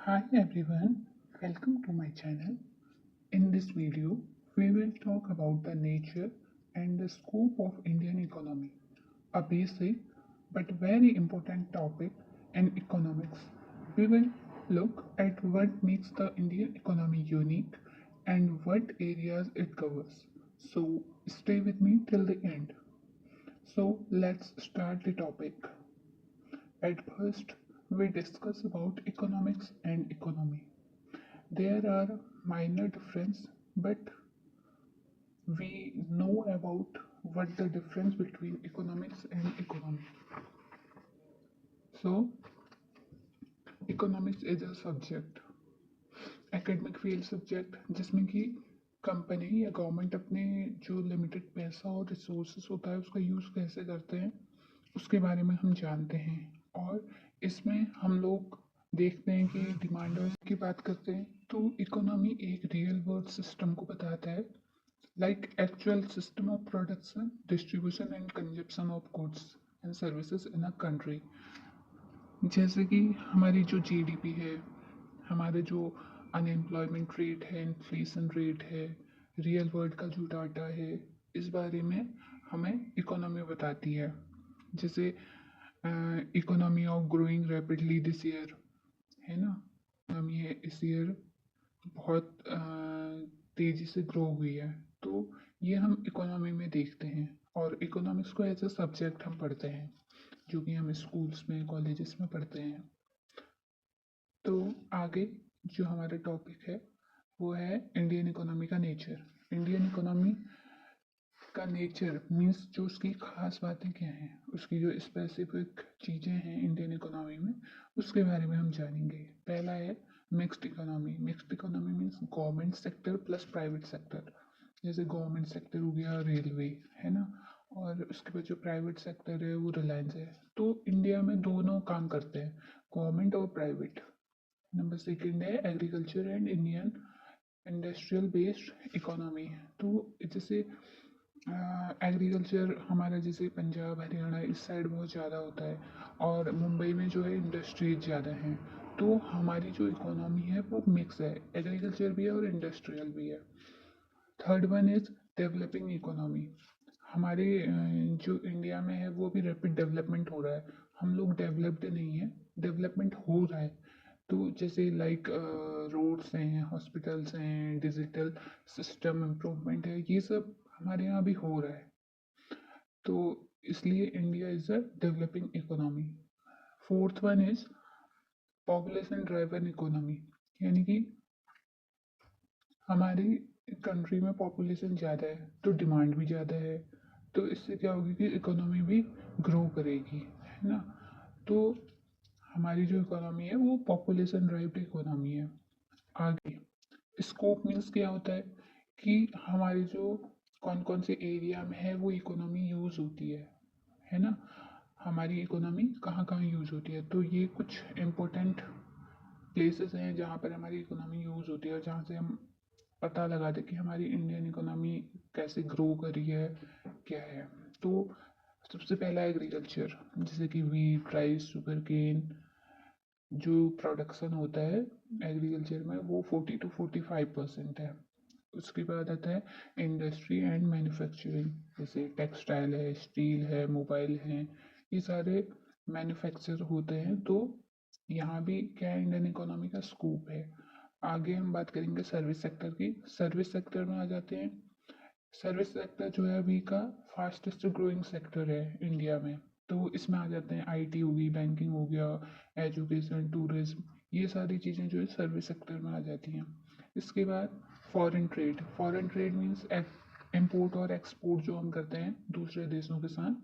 Hi everyone, welcome to my channel. In this video, we will talk about the nature and the scope of Indian economy, a basic but very important topic in economics. We will look at what makes the Indian economy unique and what areas it covers. So stay with me till the end. So let's start the topic. At first, we discuss about economics and economy. There are minor difference, but we know about what the difference between economics and economy. So, economics is a subject, academic field subject जिसमें कि company या government अपने जो limited पैसा और resources होता है उसका यूज़ कैसे करते हैं उसके बारे में हम जानते हैं। और इसमें हम लोग देखते हैं कि डिमांड की बात करते हैं तो इकोनॉमी एक रियल वर्ल्ड सिस्टम को बताता है, like actual system of production distribution and consumption of goods and services in a country. जैसे कि हमारी जो जीडीपी है, हमारे जो अनएम्प्लॉयमेंट रेट है, इन्फ्लेशन रेट है, रियल वर्ल्ड का जो डाटा है, इस बारे में हमें इकोनॉमी बताती है। जैसे economy of growing rapidly this year है ना, इकोनॉमी है इस ईयर बहुत तेज़ी से ग्रो हुई है। तो ये हम इकोनॉमी में देखते हैं और इकोनॉमिक्स को एज अ सब्जेक्ट हम पढ़ते हैं जो कि हम स्कूल्स में कॉलेजेस में पढ़ते हैं। तो आगे जो हमारा टॉपिक है वो है इंडियन इकोनॉमी का नेचर। इंडियन इकोनॉमी का नेचर मीन्स जो उसकी खास बातें क्या हैं, उसकी जो स्पेसिफिक चीज़ें हैं इंडियन इकोनॉमी में, उसके बारे में हम जानेंगे। पहला है mixed economy. Mixed economy means government sector plus private sector. जैसे गवर्नमेंट सेक्टर हो गया रेलवे, है ना, और उसके बाद जो प्राइवेट सेक्टर है वो रिलायंस है। तो इंडिया में दोनों काम करते हैं, गवर्नमेंट और प्राइवेट। नंबर सेकंड है agriculture and Indian industrial based economy. तो जैसे एग्रीकल्चर हमारा जैसे पंजाब हरियाणा इस साइड बहुत ज़्यादा होता है और मुंबई में जो है इंडस्ट्रीज ज़्यादा हैं। तो हमारी जो इकोनॉमी है वो मिक्स है, एग्रीकल्चर भी है और इंडस्ट्रियल भी है। Third one is developing economy. हमारे जो इंडिया में है वो भी रैपिड डेवलपमेंट हो रहा है, हम लोग डेवलप्ड नहीं है, डेवलपमेंट हो रहा है। तो जैसे लाइक रोड्स हैं, हॉस्पिटल्स हैं, डिजिटल सिस्टम इम्प्रूवमेंट है, ये सब हमारे यहाँ भी हो रहा है। तो इसलिए India is a developing economy. Fourth one is population driven economy, यानी कि हमारी कंट्री में पॉपुलेशन ज़्यादा है तो डिमांड भी ज़्यादा है, तो इससे क्या होगी कि इकोनॉमी भी ग्रो करेगी, है ना। तो हमारी जो इकोनॉमी है वो पॉपुलेशन ड्राइव्ड इकोनॉमी है। आगे स्कोप मीन्स क्या होता है कि हमारे जो कौन कौन से एरिया में है वो इकोनॉमी यूज़ होती है ना, हमारी इकोनॉमी कहाँ कहाँ यूज़ होती है। तो ये कुछ इम्पोर्टेंट प्लेसेस हैं जहाँ पर हमारी इकोनॉमी यूज़ होती है और जहाँ से हम पता लगा दें कि हमारी इंडियन इकोनॉमी कैसे ग्रो करी है, क्या है। तो सबसे पहला एग्रीकल्चर, जैसे कि वीट, राइस, शुगर केन, जो प्रोडक्शन होता है एग्रीकल्चर में वो 40 to 45% है। उसके बाद आता है इंडस्ट्री एंड मैन्युफैक्चरिंग, जैसे टेक्सटाइल है, स्टील है, मोबाइल है, ये सारे मैन्युफैक्चर होते हैं। तो यहाँ भी क्या है, इंडियन इकोनॉमी का स्कोप है। आगे हम बात करेंगे सर्विस सेक्टर की। सर्विस सेक्टर में आ जाते हैं। सर्विस सेक्टर जो है अभी का फास्टेस्ट ग्रोइंग सेक्टर है इंडिया में। तो इसमें आ जाते हैं आईटी होगी, बैंकिंग हो गया, एजुकेशन, टूरिज्म, ये सारी चीज़ें जो है सर्विस सेक्टर में आ जाती हैं। इसके बाद foreign trade. Foreign trade means import और एक्सपोर्ट जो हम करते हैं दूसरे देशों के साथ।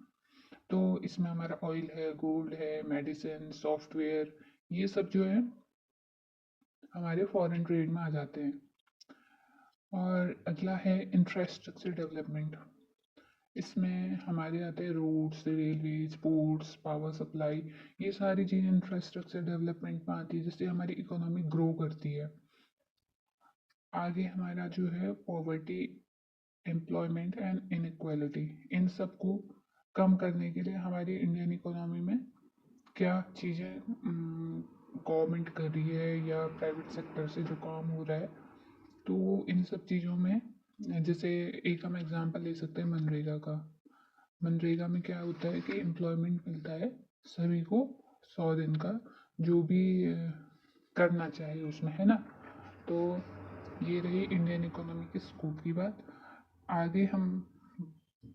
तो इसमें हमारा ऑयल है, गोल्ड है, मेडिसिन, सॉफ्टवेयर, ये सब जो है हमारे फॉरेन ट्रेड में आ जाते हैं। और अगला है इंफ्रास्ट्रक्चर डेवलपमेंट। इसमें हमारे आते हैं roads, railways, ports, power supply, ये सारी चीज़ें इंफ्रास्ट्रक्चर डेवलपमेंट में आती है जिससे हमारी इकोनॉमी ग्रो करती है। आगे हमारा जो है पॉवर्टी, एम्प्लॉयमेंट एंड इनक्वालिटी, इन सब को कम करने के लिए हमारी इंडियन इकोनॉमी में क्या चीज़ें गवर्नमेंट कर रही है या प्राइवेट सेक्टर से जो काम हो रहा है, तो इन सब चीज़ों में जैसे एक हम एग्जांपल ले सकते हैं मनरेगा का। मनरेगा में क्या होता है कि एम्प्लॉयमेंट मिलता है सभी को 100 दिन का, जो भी करना चाहे उसमें, है ना। तो ये रही इंडियन इकोनॉमी के स्कोप की बात। आगे हम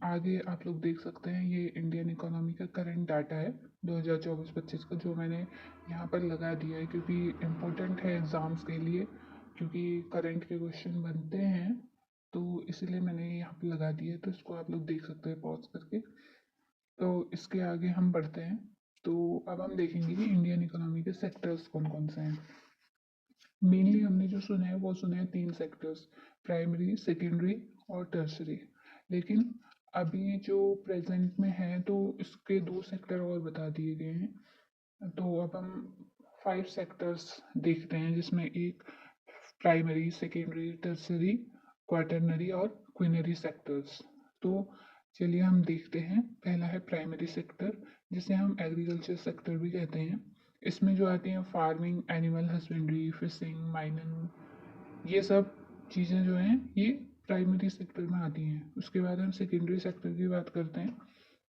आगे आप लोग देख सकते हैं, ये इंडियन इकोनॉमी का करंट डाटा है 2024-25 का, जो मैंने यहाँ पर लगा दिया है क्योंकि इम्पोर्टेंट है एग्ज़ाम्स के लिए, क्योंकि करंट के क्वेश्चन बनते हैं, तो इसलिए मैंने यहाँ पर लगा दिया है। तो इसको आप लोग देख सकते हैं पॉज करके। तो इसके आगे हम बढ़ते हैं। तो अब हम देखेंगे कि इंडियन इकोनॉमी के सेक्टर्स कौन कौन से हैं। मेनली हमने जो सुना है वो सुना है 3 सेक्टर्स, प्राइमरी, सेकेंडरी और टर्सरी। लेकिन अभी जो प्रेजेंट में है तो इसके 2 सेक्टर और बता दिए गए हैं। तो अब हम 5 सेक्टर्स देखते हैं, जिसमें एक प्राइमरी, सेकेंडरी, टर्सरी, क्वाटरनरी और क्विनरी सेक्टर्स। तो चलिए हम देखते हैं। पहला है प्राइमरी सेक्टर, जिसे हम एग्रीकल्चर सेक्टर भी कहते हैं। इसमें जो आती हैं farming, animal husbandry, fishing, mining, ये सब चीज़ें जो हैं ये प्राइमरी सेक्टर में आती हैं। उसके बाद हम सेकेंडरी सेक्टर की बात करते हैं,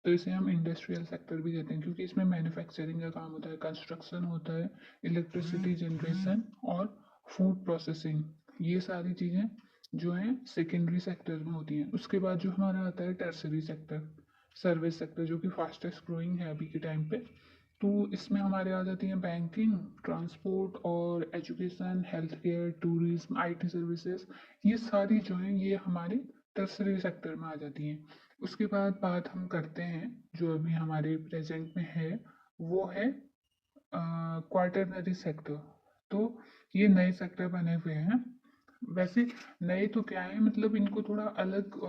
तो इसे हम इंडस्ट्रियल सेक्टर भी कहते हैं, क्योंकि इसमें मैन्युफैक्चरिंग का काम होता है, कंस्ट्रक्शन होता है, इलेक्ट्रिसिटी जनरेशन और फूड प्रोसेसिंग, ये सारी चीज़ें जो हैं सेकेंडरी सेक्टर में होती हैं। उसके बाद जो हमारा आता है टर्सरी सेक्टर, सर्विस सेक्टर, जो कि फास्टेस्ट ग्रोइंग है अभी के टाइम पे। तो इसमें हमारे आ जाती हैं बैंकिंग, ट्रांसपोर्ट और education, health care, tourism, IT services, ये सारी जो हैं ये हमारे टर्सरी सेक्टर में आ जाती हैं। उसके बाद बात हम करते हैं जो अभी हमारे प्रेजेंट में है, वो है क्वार्टरनरी सेक्टर। तो ये नए सेक्टर बने हुए हैं। वैसे नए तो क्या है, मतलब इनको थोड़ा अलग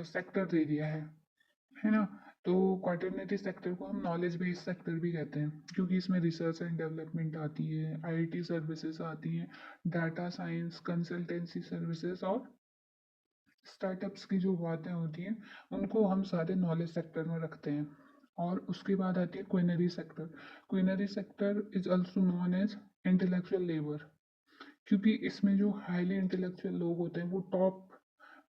सेक्टर दे दिया है ना। तो क्वाटरनरी सेक्टर को हम नॉलेज बेस्ड सेक्टर भी कहते हैं, क्योंकि इसमें रिसर्च एंड डेवलपमेंट आती है, आईटी सर्विसेज आती हैं, डाटा साइंस, कंसल्टेंसी सर्विसेज और स्टार्टअप्स की जो बातें होती हैं उनको हम सारे नॉलेज सेक्टर में रखते हैं। और उसके बाद आती है quinary sector. Quinary sector is also known as intellectual labour, क्योंकि इसमें जो हाईली इंटेलेक्चुअल लोग होते हैं वो टॉप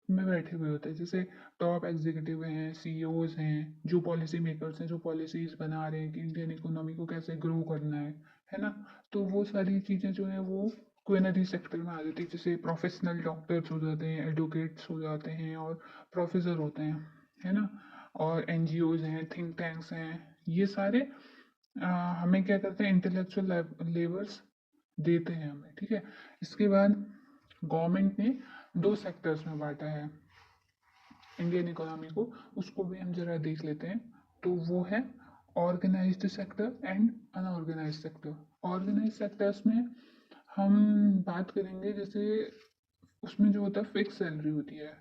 में बैठे हुए होते हैं। जैसे टॉप एग्जीक्यूटिव हैं, सीईओज हैं, जो पॉलिसी मेकर्स हैं, जो पॉलिसीज बना रहे हैं कि इंडियन इकोनॉमी को कैसे ग्रो करना है ना। तो वो सारी चीज़ें जो हैं वो क्विनरी सेक्टर में आ जाती है। जैसे प्रोफेशनल डॉक्टर्स हो जाते हैं, एडवोकेट्स हो जाते हैं और प्रोफेसर होते हैं, है ना। और एनजीओज हैं, थिंक टैंक्स हैं, ये सारे हमें क्या करते हैं, इंटेलेक्चुअल लेबर्स देते हैं हमें, ठीक है। इसके बाद गवर्नमेंट ने 2 सेक्टर्स में बांटा है इंडियन इकोनॉमी को, उसको भी हम जरा देख लेते हैं। तो वो है organised sector and unorganised sector. Organised sectors में हम बात करेंगे, जैसे उसमें जो होता है फिक्स सैलरी होती है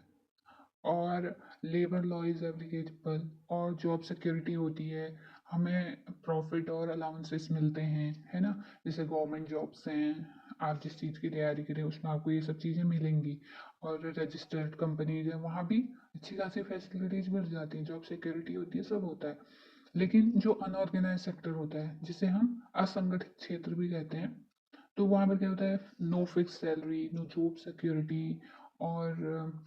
और लेबर लॉ इज एप्लीकेबल और जॉब सिक्योरिटी होती है, हमें प्रॉफिट और अलाउंसेस मिलते हैं, है ना। जैसे गवर्नमेंट जॉब्स हैं, आप जिस चीज़ की तैयारी करें उसमें आपको ये सब चीज़ें मिलेंगी। और रजिस्टर्ड कंपनीज है, वहाँ भी अच्छी खासी फैसिलिटीज मिल जाती हैं, जॉब सिक्योरिटी होती है, सब होता है। लेकिन जो अनऑर्गेनाइज सेक्टर होता है, जिसे हम असंगठित क्षेत्र भी कहते हैं, तो वहाँ पर क्या होता है, no fix salary, no job security और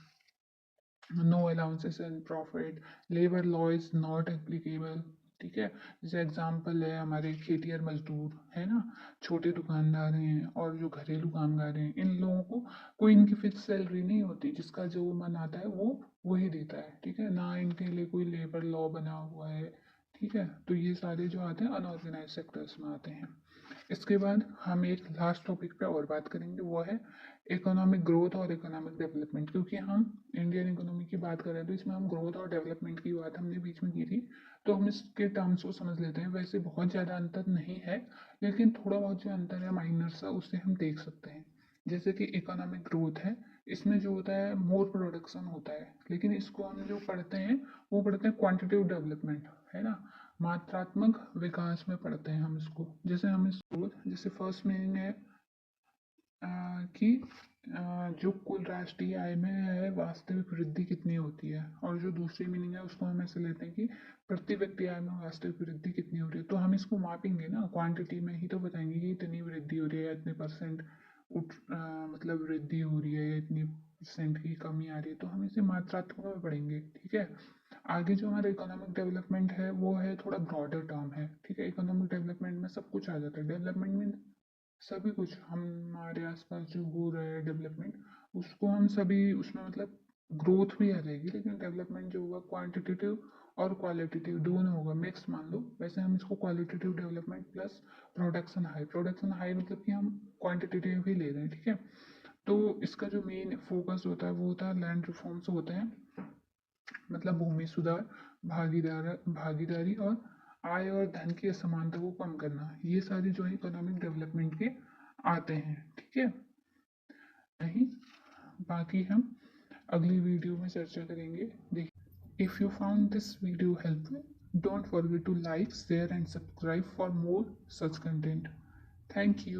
no allowances and profit, labour law is not applicable, ठीक है। जैसे एग्जांपल है हमारे खेतिहर मजदूर, है ना, छोटे दुकानदार हैं और जो घरेलू कामगार हैं, इन लोगों को कोई इनकी फिक्स सैलरी नहीं होती, जिसका जो मन आता है वो वही देता है, ठीक है ना। इनके लिए कोई लेबर लॉ बना हुआ है, ठीक है। तो ये सारे जो आते हैं अनऑर्गेनाइज सेक्टर्स में आते हैं। इसके बाद हम एक लास्ट टॉपिक पे और बात करेंगे, वो है इकोनॉमिक ग्रोथ और इकोनॉमिक डेवलपमेंट। क्योंकि हम इंडियन इकोनॉमी की बात कर रहे हैं तो इसमें हम ग्रोथ और डेवलपमेंट की बात हमने बीच में की थी, तो हम इसके टर्म्स को समझ लेते हैं। वैसे बहुत ज़्यादा अंतर नहीं है, लेकिन थोड़ा बहुत जो अंतर है माइनर सा, उसे हम देख सकते हैं। जैसे कि इकोनॉमिक ग्रोथ है, इसमें जो होता है मोर प्रोडक्शन होता है, लेकिन इसको हम जो पढ़ते हैं वो पढ़ते हैं क्वांटिटेटिव डेवलपमेंट, है ना, मात्रात्मक विकास में पढ़ते हैं हम इसको। जैसे हम इसको, जैसे फर्स्ट मीनिंग है कि जो कुल राष्ट्रीय आय में है वास्तविक वृद्धि कितनी होती है, और जो दूसरी मीनिंग है उसको हम ऐसे लेते हैं कि प्रति व्यक्ति आय में वास्तविक वृद्धि कितनी हो रही है। तो हम इसको मापेंगे ना, क्वांटिटी में ही तो बताएंगे कि इतनी वृद्धि हो रही है या इतने परसेंट मतलब वृद्धि हो रही है या इतनी परसेंट की कमी आ रही है, तो हम इसे मात्रात्मक में पढ़ेंगे। ठीक है, आगे जो हमारा इकोनॉमिक डेवलपमेंट है वो है थोड़ा ब्रॉडर टर्म है। ठीक है, इकोनॉमिक डेवलपमेंट में सब कुछ आ जाता है। डेवलपमेंट में सभी कुछ हमारे आसपास जो हो रहा है डेवलपमेंट, उसको हम सभी उसमें मतलब ग्रोथ भी आ जाएगी, लेकिन डेवलपमेंट जो होगा क्वांटिटेटिव और क्वालिटेटिव दोनों होगा, मिक्स मान लो। वैसे हम इसको qualitative development plus production high मतलब कि हम क्वांटिटेटिव ही ले रहे हैं। ठीक है, तो इसका जो मेन फोकस होता है वो होता है लैंड रिफॉर्म्स होते हैं, मतलब भूमि सुधार, भागीदारी और आय और धन की असमानता को कम करना। ये सारे जो है इकोनॉमिक डेवलपमेंट के आते हैं। ठीक है, नहीं, बाकी हम अगली वीडियो में चर्चा करेंगे। देखिए, if you found this video helpful, don't forget to like, share and subscribe for more such content. Thank you.